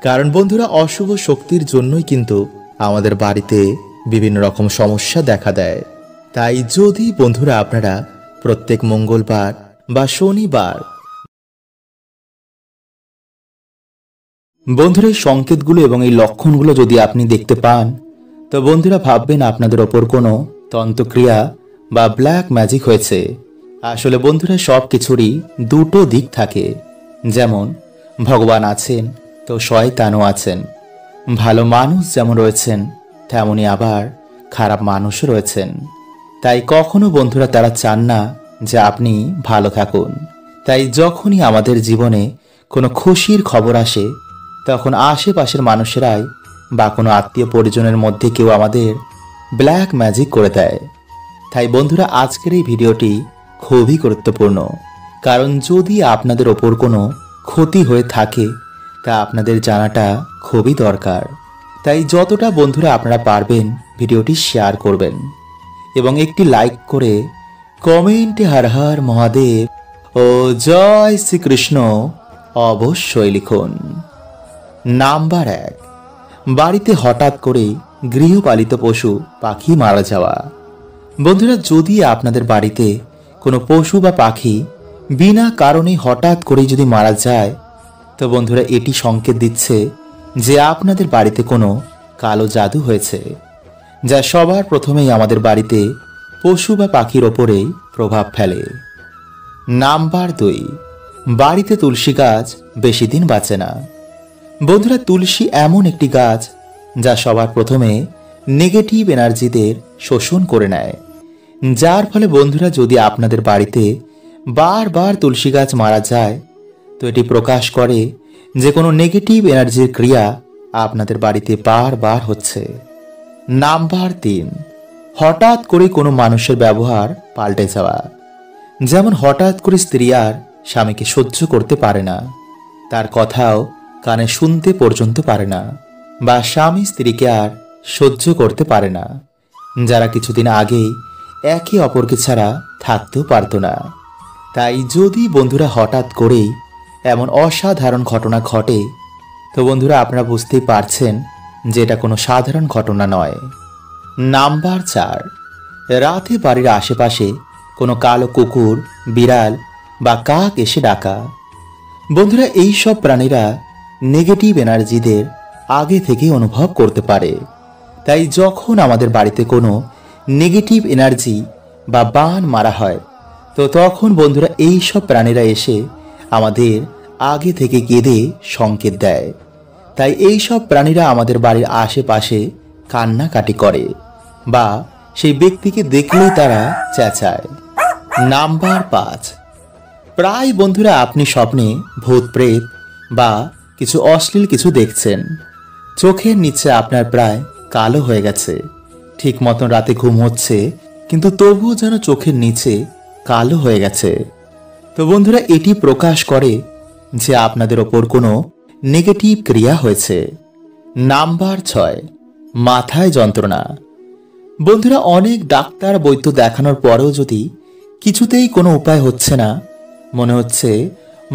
কারণ বন্ধুরা অশুভ শক্তির জন্যই কিন্তু আমাদের বাড়িতে বিভিন্ন রকম সমস্যা দেখা দেয়। তাই যদি বন্ধুরা আপনারা প্রত্যেক মঙ্গলবার বা শনিবার বন্ধুরা এই সংকেতগুলো এবং এই লক্ষণগুলো যদি আপনি দেখতে পান, তো বন্ধুরা ভাববেন আপনাদের ওপর কোনো তন্ত্রক্রিয়া বা ব্ল্যাক ম্যাজিক হয়েছে। আসলে বন্ধুরা সব কিছুরই দুটো দিক থাকে। যেমন ভগবান আছেন তো শয়তানও আছেন। ভালো মানুষ যেমন রয়েছেন তেমনই আবার খারাপ মানুষও রয়েছেন। তাই কখনো বন্ধুরা তারা চান না যে আপনি ভালো থাকুন। তাই যখনই আমাদের জীবনে কোনো খুশির খবর আসে, তখন আশেপাশের মানুষেরাই বা কোনো আত্মীয় পরিজনের মধ্যে কেউ আমাদের ব্ল্যাক ম্যাজিক করে দেয়। তাই বন্ধুরা আজকের এই ভিডিওটি খুবই গুরুত্বপূর্ণ। কারণ যদি আপনাদের ওপর কোনো ক্ষতি হয়ে থাকে তা আপনাদের জানাটা খুবই দরকার। তাই যতটা বন্ধুরা আপনারা পারবেন ভিডিওটি শেয়ার করবেন এবং একটি লাইক করে কমেন্টে হর হর মহাদেব ও জয় শ্রীকৃষ্ণ অবশ্যই লিখুন। নাম্বার 1, বাড়িতে হঠাৎ করে গৃহপালিত পশু পাখি মারা যাওয়া। বন্ধুরা যদি আপনাদের বাড়িতে কোনো পশু বা পাখি বিনা কারণে হঠাৎ করে যদি মারা যায়, তো বন্ধুরা এটি সংকেত দিচ্ছে যে আপনাদের বাড়িতে কোনো কালো জাদু হয়েছে, যা সবার প্রথমেই আমাদের বাড়িতে পশু বা পাখির ওপরেই প্রভাব ফেলে। নাম্বার 2, বাড়িতে তুলসী গাছ বেশি দিন বাঁচে না। বন্ধুরা তুলসী এমন একটি গাছ যা সবার প্রথমে নেগেটিভ এনার্জিদের শোষণ করে নেয়, যার ফলে বন্ধুরা যদি আপনাদের বাড়িতে বারবার তুলসী গাছ মারা যায়, তো এটি প্রকাশ করে যে কোনো নেগেটিভ এনার্জির ক্রিয়া আপনাদের বাড়িতে বারবার হচ্ছে। নাম্বার 3, হঠাৎ করে কোনো মানুষের ব্যবহার পাল্টে যাওয়া। যেমন হঠাৎ করে স্ত্রী আর স্বামীকে সহ্য করতে পারে না, তার কথাও কানে শুনতে পর্যন্ত পারে না, বা স্বামী স্ত্রীকে আর সহ্য করতে পারে না, যারা কিছুদিন আগেই একে অপরকে ছাড়া থাকতেও পারত না। তাই যদি বন্ধুরা হঠাৎ করেই এমন অসাধারণ ঘটনা ঘটে, তো বন্ধুরা আপনারা বুঝতেই পারছেন যে এটা কোনো সাধারণ ঘটনা নয়। নাম্বার 4, রাতে বাড়ির আশেপাশে কোনো কালো কুকুর, বিড়াল বা কাক এসে ডাকা। বন্ধুরা এই সব প্রাণীরা নেগেটিভ এনার্জিদের আগে থেকে অনুভব করতে পারে। তাই যখন আমাদের বাড়িতে কোনো নেগেটিভ এনার্জি বা বান মারা হয়, তো তখন বন্ধুরা এই সব প্রাণীরা এসে আমাদের আগে থেকে কেঁদে সংকেত দেয়। তাই এই সব প্রাণীরা আমাদের বাড়ির আশেপাশে কান্নাকাটি করে বা সেই ব্যক্তিকে দেখলেই তারা চেঁচায়। নাম্বার 5, প্রায় বন্ধুরা আপনি স্বপ্নে ভূত প্রেত বা কিছু অশ্লীল কিছু দেখছেন। চোখের নিচে আপনার প্রায় কালো হয়ে গেছে, ঠিক মতন রাতে ঘুম হচ্ছে কিন্তু তবুও যেন চোখের নিচে কালো হয়ে গেছে। তো বন্ধুরা এটি প্রকাশ করে যে আপনাদের ওপর কোনো নেগেটিভ ক্রিয়া হয়েছে। নাম্বার 6, মাথায় যন্ত্রণা। বন্ধুরা অনেক ডাক্তার বৈদ্য দেখানোর পরেও যদি কিছুতেই কোনো উপায় হচ্ছে না, মনে হচ্ছে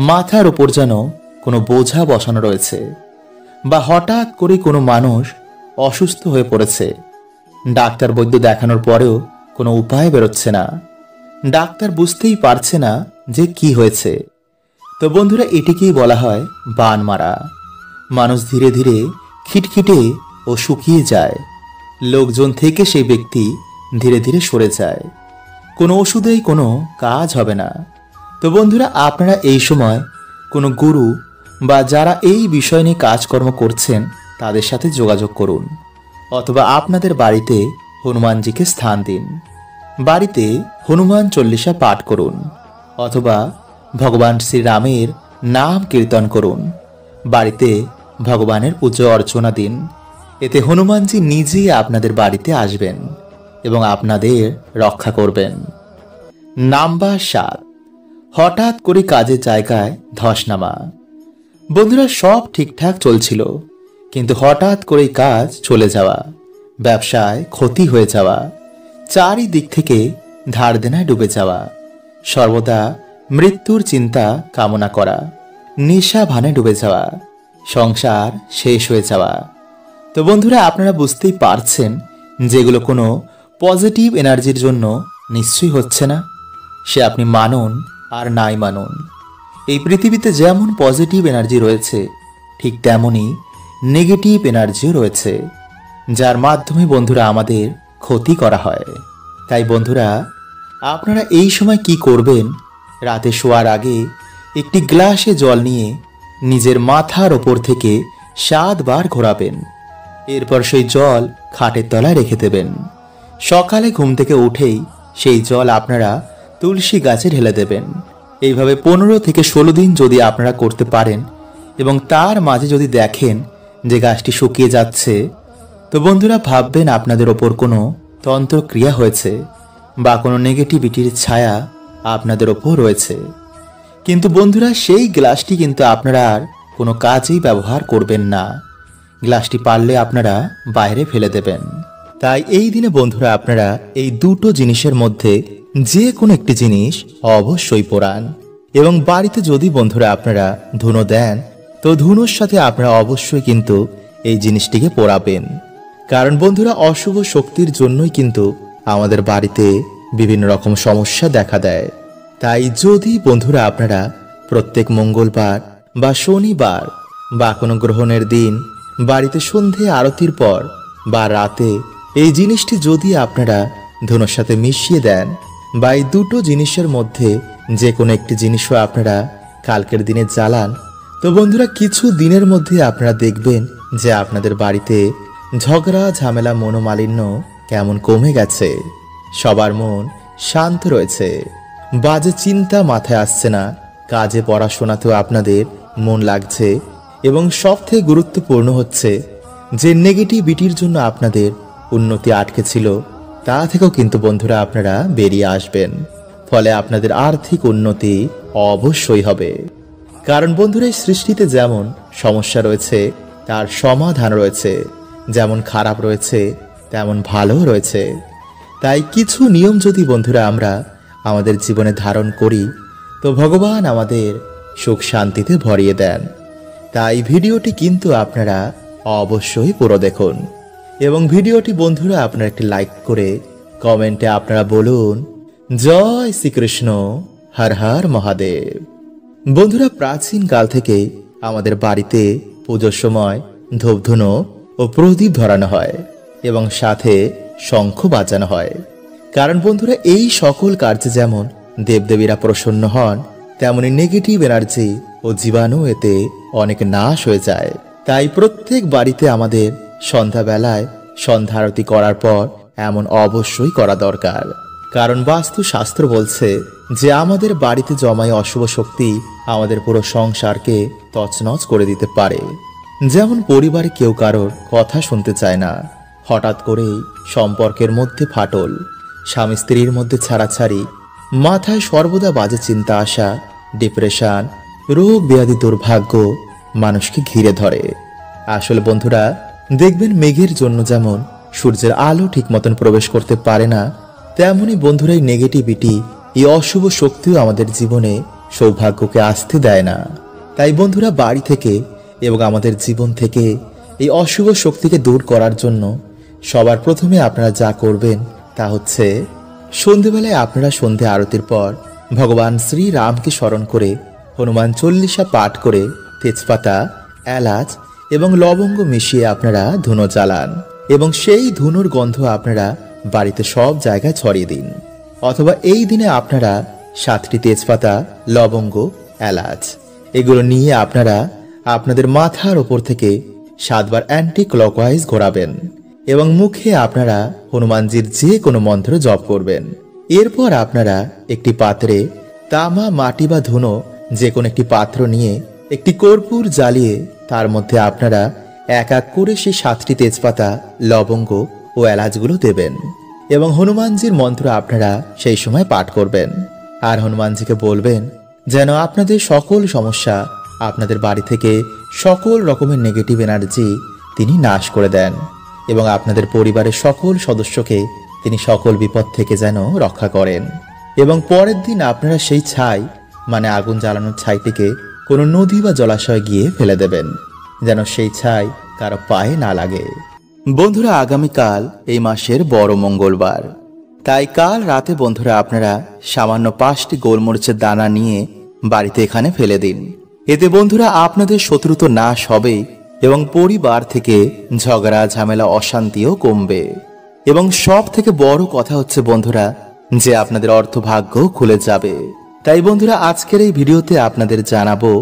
মাথার ওপর যেন কোনো বোঝা বসানো রয়েছে, বা হঠাৎ করে কোনো মানুষ অসুস্থ হয়ে পড়েছে, ডাক্তার বৈদ্য দেখানোর পরেও কোনো উপায় বেরোচ্ছে না, ডাক্তার বুঝতেই পারছে না যে কি হয়েছে, তো বন্ধুরা এটিকেই বলা হয় বান মারা। মানুষ ধীরে ধীরে খিটখিটে ও শুকিয়ে যায়, লোকজন থেকে সেই ব্যক্তি ধীরে ধীরে সরে যায়, কোনো ওষুধেই কোনো কাজ হবে না। তো বন্ধুরা আপনারা এই সময় কোনো গুরু বা যারা এই বিষয় নিয়ে কাজকর্ম করছেন তাদের সাথে যোগাযোগ করুন, অথবা আপনাদের বাড়িতে হনুমানজিকে স্থান দিন, বাড়িতে হনুমান চল্লিশা পাঠ করুন, অথবা ভগবান শ্রীরামের নাম কীর্তন করুন, বাড়িতে ভগবানের পুজো অর্চনা দিন। এতে হনুমানজি নিজেই আপনাদের বাড়িতে আসবেন এবং আপনাদের রক্ষা করবেন। নাম্বার 7, হঠাৎ করে কাজের জায়গায় ধস নামা। বন্ধুরা সব ঠিকঠাক চলছিল, কিন্তু হঠাৎ করে কাজ চলে যাওয়া, ব্যবসায় ক্ষতি হয়ে যাওয়া, চারিদিক থেকে ধার দেনায় ডুবে যাওয়া, সর্বদা মৃত্যুর চিন্তা কামনা করা, নেশা ভানে ডুবে যাওয়া, সংসার শেষ হয়ে যাওয়া। তো বন্ধুরা, আপনারা বুঝতেই পারছেন যেগুলো কোনো পজিটিভ এনার্জির জন্য নিশ্চয়ই হচ্ছে না। সে আপনি মানুন আর নাই মানুন, এই পৃথিবীতে যেমন পজিটিভ এনার্জি রয়েছে ঠিক তেমনই নেগেটিভ এনার্জিও রয়েছে, যার মাধ্যমে বন্ধুরা আমাদের ক্ষতি করা হয়। তাই বন্ধুরা, আপনারা এই সময় কি করবেন, রাতে শোয়ার আগে একটি গ্লাসে জল নিয়ে নিজের মাথার ওপর থেকে 7 বার ঘোরাবেন। এরপর সেই জল খাটের তলায় রেখে দেবেন। সকালে ঘুম থেকে উঠেই সেই জল আপনারা তুলসী গাছে ঢেলে দেবেন। এইভাবে 15 থেকে 16 দিন যদি আপনারা করতে পারেন এবং তার মাঝে যদি দেখেন যে গাছটি শুকিয়ে যাচ্ছে, তো বন্ধুরা ভাববেন আপনাদের ওপর কোনো তন্ত্রক্রিয়া হয়েছে বা কোনো নেগেটিভিটির ছায়া আপনাদের ওপর রয়েছে। কিন্তু বন্ধুরা, সেই গ্লাসটি কিন্তু আপনারা আর কোনো কাজেই ব্যবহার করবেন না। গ্লাসটি পারলে আপনারা বাইরে ফেলে দেবেন। তাই এই দিনে বন্ধুরা আপনারা এই দুটো জিনিসের মধ্যে যে কোনো একটি জিনিস অবশ্যই পোড়ান। এবং বাড়িতে যদি বন্ধুরা আপনারা ধুনো দেন, তো ধুনোর সাথে আপনারা অবশ্যই কিন্তু এই জিনিসটিকে পোড়াবেন। কারণ বন্ধুরা, অশুভ শক্তির জন্যই কিন্তু আমাদের বাড়িতে বিভিন্ন রকম সমস্যা দেখা দেয়। তাই যদি বন্ধুরা আপনারা প্রত্যেক মঙ্গলবার বা শনিবার বা কোনো গ্রহণের দিন বাড়িতে সন্ধে আরতির পর বা রাতে এই জিনিসটি যদি আপনারা ধুনোর সাথে মিশিয়ে দেন, বা এই দুটো জিনিসের মধ্যে যে কোনো একটি জিনিসও আপনারা কালকের দিনে জ্বালান, তো বন্ধুরা কিছু দিনের মধ্যে আপনারা দেখবেন যে আপনাদের বাড়িতে ঝগড়া ঝামেলা মনোমালিন্য কেমন কমে গেছে। সবার মন শান্ত রয়েছে, বাজে চিন্তা মাথায় আসছে না, কাজে পড়াশোনাতেও আপনাদের মন লাগছে। এবং সবথেকে গুরুত্বপূর্ণ হচ্ছে যে নেগেটিভিটির জন্য আপনাদের উন্নতি আটকে ছিল, তা থেকেও কিন্তু বন্ধুরা আপনারা বেরিয়ে আসবেন। ফলে আপনাদের আর্থিক উন্নতি অবশ্যই হবে। কারণ বন্ধুরা, এই সৃষ্টিতে যেমন সমস্যা রয়েছে তার সমাধান রয়েছে, যেমন খারাপ রয়েছে তেমন ভালো রয়েছে। তাই কিছু নিয়ম যদি বন্ধুরা আমরা আমাদের জীবনে ধারণ করি, তো ভগবান আমাদের সুখ শান্তিতে ভরিয়ে দেন। তাই ভিডিওটি কিন্তু আপনারা অবশ্যই পুরো দেখুন। এবং ভিডিওটি বন্ধুরা আপনারা একটি লাইক করে কমেন্টে আপনারা বলুন জয় শ্রীকৃষ্ণ, হর হর মহাদেব। বন্ধুরা, প্রাচীন কাল থেকে আমাদের বাড়িতে পুজোর সময় ধূপধুনো ও প্রদীপ ধরানো হয় এবং সাথে শঙ্খ বাজানো হয়। কারণ বন্ধুরা, এই সকল কার্যে যেমন দেবদেবীরা প্রসন্ন হন, তেমনি নেগেটিভ এনার্জি ও জীবাণু এতে অনেক নাশ হয়ে যায়। তাই প্রত্যেক বাড়িতে আমাদের সন্ধ্যাবেলায় সন্ধ্যা আরতি করার পর এমন অবশ্যই করা দরকার। কারণ বাস্তুশাস্ত্র বলছে যে আমাদের বাড়িতে জমায় অশুভ শক্তি আমাদের পুরো সংসারকে তছনছ করে দিতে পারে। যেমন পরিবারে কেউ কারোর কথা শুনতে চায় না, হঠাৎ করেই সম্পর্কের মধ্যে ফাটল, স্বামী স্ত্রীর মধ্যে ছাড়াছাড়ি, মাথায় সর্বদা বাজে চিন্তা আসা, ডিপ্রেশন, রোগ ব্যাধি, দুর্ভাগ্য মানুষকে ঘিরে ধরে। আসলে বন্ধুরা দেখবেন, মেঘের জন্য যেমন সূর্যের আলো ঠিক মতন প্রবেশ করতে পারে না, তেমনি বন্ধুরা এই নেগেটিভিটি, এই অশুভ শক্তিও আমাদের জীবনে সৌভাগ্যকে আসতে দেয় না। তাই বন্ধুরা, বাড়ি থেকে এবং আমাদের জীবন থেকে এই অশুভ শক্তিকে দূর করার জন্য সবার প্রথমে আপনারা যা করবেন তা হচ্ছে সন্ধেবেলায় আপনারা সন্ধে আরতির পর ভগবান শ্রী রামকে স্মরণ করে হনুমান চল্লিশা পাঠ করে তেজপাতা, এলাচ এবং লবঙ্গ মিশিয়ে আপনারা ধুনো জ্বালান এবং সেই ধুনোর গন্ধ আপনারা বাড়িতে সব জায়গায় ছড়িয়ে দিন। অথবা এই দিনে আপনারা 7টি তেজপাতা, লবঙ্গ, এলাচ এগুলো নিয়ে আপনারা আপনাদের মাথার ওপর থেকে 7 বার অ্যান্টি ক্লকওয়াইজ ঘোরাবেন এবং মুখে আপনারা হনুমানজির যে কোনো মন্ত্র জপ করবেন। এরপর আপনারা একটি পাত্রে তামা, মাটি বা ধুনো যে কোনো একটি পাত্র নিয়ে একটি কর্পূর জ্বালিয়ে তার মধ্যে আপনারা এক এক করে সেই 7টি তেজপাতা, লবঙ্গ ও এলাচগুলো দেবেন এবং হনুমানজির মন্ত্র আপনারা সেই সময় পাঠ করবেন। আর হনুমানজিকে বলবেন যেন আপনাদের সকল সমস্যা, আপনাদের বাড়ি থেকে সকল রকমের নেগেটিভ এনার্জি তিনি নাশ করে দেন এবং আপনাদের পরিবারের সকল সদস্যকে তিনি সকল বিপদ থেকে যেন রক্ষা করেন। এবং পরের দিন আপনারা সেই ছাই, মানে আগুন জ্বালানোর ছাইটিকে কোনো নদী বা জলাশয়ে গিয়ে ফেলে দেবেন যেন সেই ছাই কারো পায়ে না লাগে। বন্ধুরা, আগামীকাল এই মাসের বড় মঙ্গলবার, তাই কাল রাতে বন্ধুরা আপনারা সামান্য 5টি গোলমরিচের দানা নিয়ে বাড়িতে এখানে ফেলে দিন। এতে বন্ধুরা আপনাদের শত্রু তো নাশ হবে এবং পরিবার থেকে ঝগড়া ঝামেলা অশান্তিও কমবে। এবং সব থেকে বড় কথা হচ্ছে বন্ধুরা যে আপনাদের অর্থভাগ্য খুলে যাবে। তাই বন্ধুরা আজকের এই ভিডিওতে আপনাদের জানাবো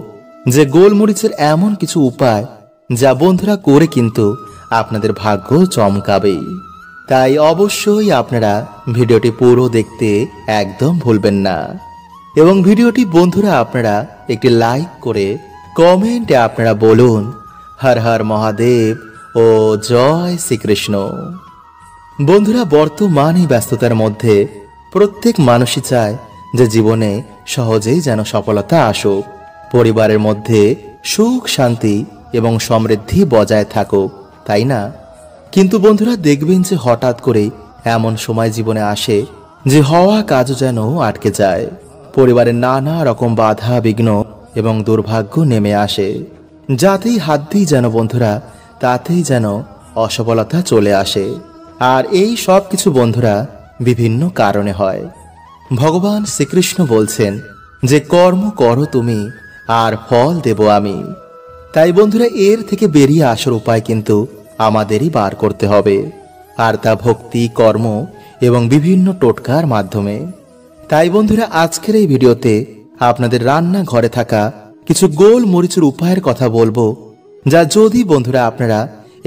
যে গোলমরিচের এমন কিছু উপায় যা বন্ধুরা করে কিন্তু আপনাদের ভাগ্য চমকাবেই। তাই অবশ্যই আপনারা ভিডিওটি পুরো দেখতে একদম ভুলবেন না। এবং ভিডিওটি বন্ধুরা আপনারা একটি লাইক করে কমেন্টে আপনারা বলুন হর হর মহাদেব ও জয় শ্রীকৃষ্ণ। বন্ধুরা, বর্তমান এই ব্যস্ততার মধ্যে প্রত্যেক মানুষই চায় যে জীবনে সহজেই যেন সফলতা আসুক, পরিবারের মধ্যে সুখ শান্তি এবং সমৃদ্ধি বজায় থাকুক, তাই না? কিন্তু বন্ধুরা দেখবেন যে হঠাৎ করে এমন সময় জীবনে আসে যে হওয়া কাজও যেন আটকে যায়, পরিবারের নানা রকম বাধা বিঘ্ন এবং দুর্ভাগ্য নেমে আসে, যাতেই হাত দিই যেন বন্ধুরা তাতেই যেন অসফলতা চলে আসে। আর এই সব কিছু বন্ধুরা বিভিন্ন কারণে হয়। ভগবান শ্রীকৃষ্ণ বলছেন যে কর্ম করো তুমি আর ফল দেব আমি। তাই বন্ধুরা এর থেকে বেরিয়ে আসার উপায় কিন্তু আমাদেরই বার করতে হবে, আর তা ভক্তি কর্ম এবং বিভিন্ন টোটকার মাধ্যমে। তাই বন্ধুরা আজকের এই ভিডিওতে আপনাদের রান্না ঘরে থাকা কিছু গোল মরিচের উপায়ের কথা বলবো, যা যদি বন্ধুরা আপনারা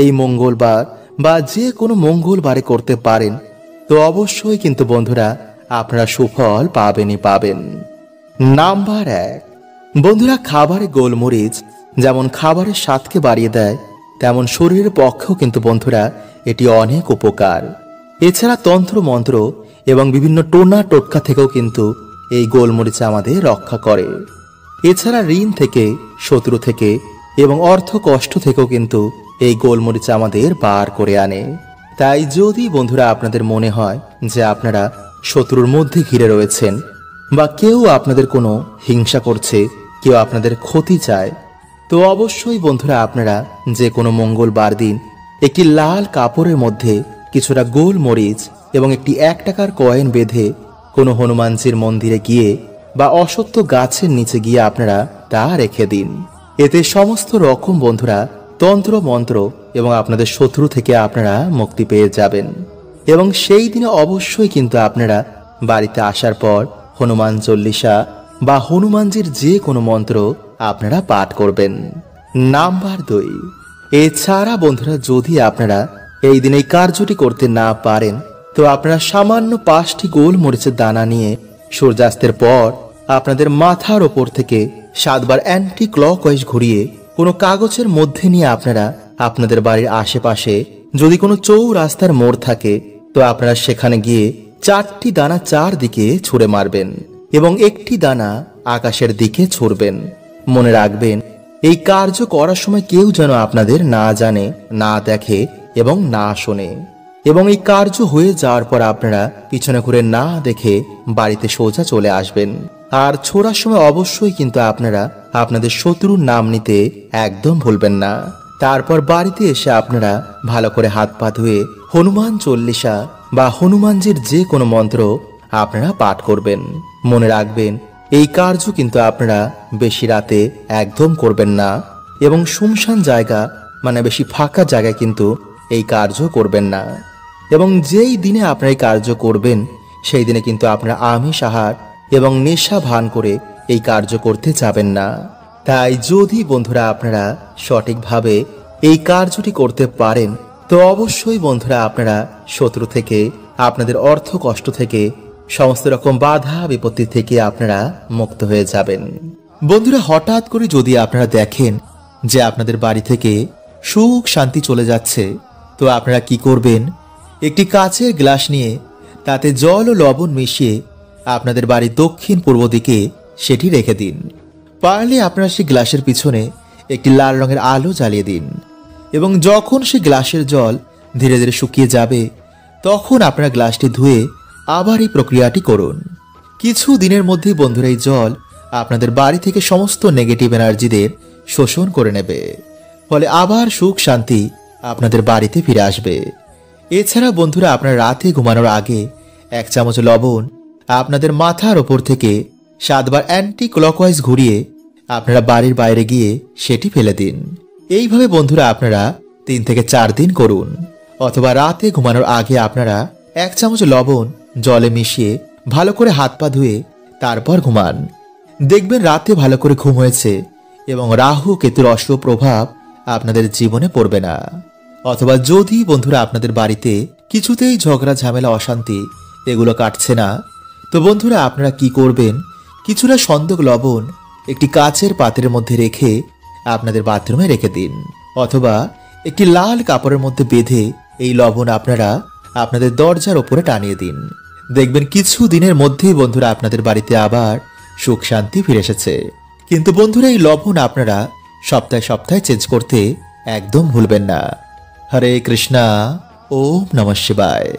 এই মঙ্গলবার বা যে কোনো মঙ্গলবারে করতে পারেন তো অবশ্যই কিন্তু বন্ধুরা আপনারা সুফল পাবেনই পাবেন। নাম্বার 1, বন্ধুরা খাবারে গোলমরিচ যেমন খাবারের স্বাদকে বাড়িয়ে দেয়, তেমন শরীরের পক্ষেও কিন্তু বন্ধুরা এটি অনেক উপকার। এছাড়া তন্ত্র মন্ত্র এবং বিভিন্ন টোনা টোটকা থেকেও কিন্তু এই গোলমরিচ আমাদের রক্ষা করে। এছাড়া ঋণ থেকে, শত্রু থেকে এবং অর্থ কষ্ট থেকেও কিন্তু এই গোলমরিচ আমাদের বার করে আনে। তাই যদি বন্ধুরা আপনাদের মনে হয় যে আপনারা শত্রুর মধ্যে ঘিরে রয়েছেন বা কেউ আপনাদের কোনো হিংসা করছে, কেউ আপনাদের ক্ষতি চায়, তো অবশ্যই বন্ধুরা আপনারা যে কোনো মঙ্গলবার দিন একটি লাল কাপড়ের মধ্যে কিছুটা গোলমরিচ এবং একটি 1 টাকার কয়েন বেঁধে কোনো হনুমানজির মন্দিরে গিয়ে বা অশ্বত্থ গাছের নিচে গিয়ে আপনারা তা রেখে দিন। এতে সমস্ত রকম বন্ধুরা তন্ত্র মন্ত্র এবং আপনাদের শত্রু থেকে আপনারা মুক্তি পেয়ে যাবেন। এবং সেই দিনে অবশ্যই কিন্তু আপনারা বাড়িতে আসার পর হনুমান চল্লিশা বা হনুমানজির যে কোনো মন্ত্র আপনারা পাঠ করবেন। নাম্বার 2, এছাড়া বন্ধুরা যদি আপনারা এই দিন এই কার্যটি করতে না পারেন তো আপনারা সামান্য 5টি গোলমরিচের দানা নিয়ে সূর্যাস্তের পর আপনাদের মাথার ওপর থেকে 7 বার অ্যান্টি ক্লকওয়াইজ ঘুরিয়ে কোনো কাগজের মধ্যে নিয়ে আপনারা আপনাদের বাড়ির আশেপাশে যদি কোনো চৌরাস্তার মোড় থাকে তো আপনারা সেখানে গিয়ে 4টি দানা 4 দিকে ছুঁড়ে মারবেন এবং একটি দানা আকাশের দিকে ছুঁড়বেন। মনে রাখবেন এই কার্য করার সময় কেউ যেন আপনাদের না জানে, না দেখে এবং না শোনে। এবং এই কার্য হয়ে যাওয়ার পর আপনারা পিছনে ঘুরে না দেখে বাড়িতে সোজা চলে আসবেন। আর ছোড়ার সময় অবশ্যই কিন্তু আপনারা আপনাদের শত্রুর নাম নিতে একদম ভুলবেন না। তারপর বাড়িতে এসে আপনারা ভালো করে হাত পা ধুয়ে হনুমান চল্লিশা বা হনুমানজির যে কোনো মন্ত্র আপনারা পাঠ করবেন। মনে রাখবেন এই কার্য কিন্তু আপনারা বেশি রাতে একদম করবেন না এবং শুনশান জায়গা মানে বেশি ফাঁকা জায়গায় কিন্তু এই কার্য করবেন না। এবং যেই দিনে আপনারা এই কার্য করবেন সেই দিনে কিন্তু আপনারা আমিষ আহার এবং নেশা ভান করে এই কার্য করতে যাবেন না। তাই যদি বন্ধুরা আপনারা সঠিকভাবে এই কার্যটি করতে পারেন তো অবশ্যই বন্ধুরা আপনারা শত্রু থেকে, আপনাদের অর্থ কষ্ট থেকে, সমস্ত রকম বাধা বিপত্তি থেকে আপনারা মুক্ত হয়ে যাবেন। বন্ধুরা হঠাৎ করে যদি আপনারা দেখেন যে আপনাদের বাড়ি থেকে সুখ শান্তি চলে যাচ্ছে তো আপনারা কি করবেন, একটি কাচের গ্লাস নিয়ে তাতে জল ও লবণ মিশিয়ে আপনাদের বাড়ির দক্ষিণ পূর্ব দিকে সেটি রেখে দিন। পারলে আপনারা সেই গ্লাসের পিছনে একটি লাল রঙের আলো জ্বালিয়ে দিন এবং যখন সেই গ্লাসের জল ধীরে ধীরে শুকিয়ে যাবে তখন আপনারা গ্লাসটি ধুয়ে আবার এই প্রক্রিয়াটি করুন। কিছু দিনের মধ্যেই বন্ধুরা এই জল আপনাদের বাড়ি থেকে সমস্ত নেগেটিভ এনার্জিদের শোষণ করে নেবে। ফলে আবার সুখ শান্তি আপনাদের বাড়িতে ফিরে আসবে। এছাড়া বন্ধুরা, আপনার রাতে ঘুমানোর আগে 1 চামচ লবণ আপনাদের মাথার ওপর থেকে 7 বার অ্যান্টি ক্লকওয়াইজ ঘুরিয়ে আপনারা বাড়ির বাইরে গিয়ে সেটি ফেলে দিন। এইভাবে বন্ধুরা আপনারা 3 থেকে 4 দিন করুন। অথবা রাতে ঘুমানোর আগে আপনারা 1 চামচ লবণ জলে মিশিয়ে ভালো করে হাত পা ধুয়ে তারপর ঘুমান। দেখবেন রাতে ভালো করে ঘুম হয়েছে এবং রাহু কেতুর অশুভ প্রভাব আপনাদের জীবনে পড়বে না। অথবা যদি বন্ধুরা আপনাদের বাড়িতে কিছুতেই ঝগড়া ঝামেলা অশান্তি এগুলো কাটছে না, তো বন্ধুরা আপনারা কি করবেন, কিছুটা সন্দক লবণ একটি কাচের পাত্রের মধ্যে রেখে আপনাদের বাথরুমে রেখে দিন। অথবা একটি লাল কাপড়ের মধ্যে বেঁধে এই লবণ আপনারা আপনাদের দরজার ওপরে টানিয়ে দিন। দেখবেন কিছু দিনের মধ্যেই বন্ধুরা আপনাদের বাড়িতে আবার সুখ শান্তি ফিরে এসেছে। কিন্তু বন্ধুরা, এই লবণ আপনারা সপ্তাহে সপ্তাহে চেঞ্জ করতে একদম ভুলবেন না। হরে কৃষ্ণা, ওম নমঃ শিবায়।